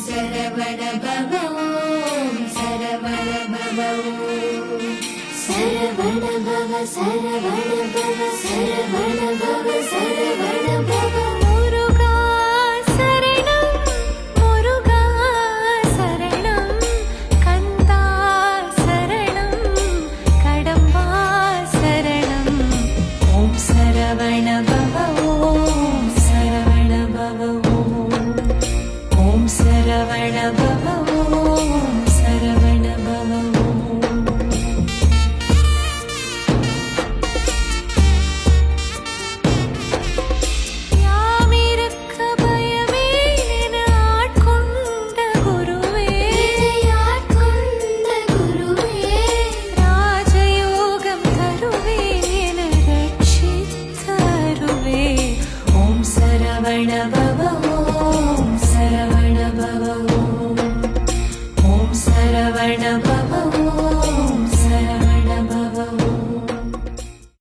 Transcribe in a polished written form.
சரவண பவ ஓம் சரவண பவ ஓம் சரவண பவ சரவண பவ சரவண பவ சரவண பவ முருகா சரணம் முருகா சரணம் கந்தா சரணம் கடம்பா சரணம் ஓம் சரவண பவ ஓம் சரவண பவ ஓம் சரவண பவ ஓம் சரவண பவ யாமிருக்க பயமே என ஆட்கொண்ட குருவே ராஜயோகம் தருவே என ரட்சித்தருவே ஓம் சரவண பவ ஓம் சரவண பவ ஓம் சரவண பவ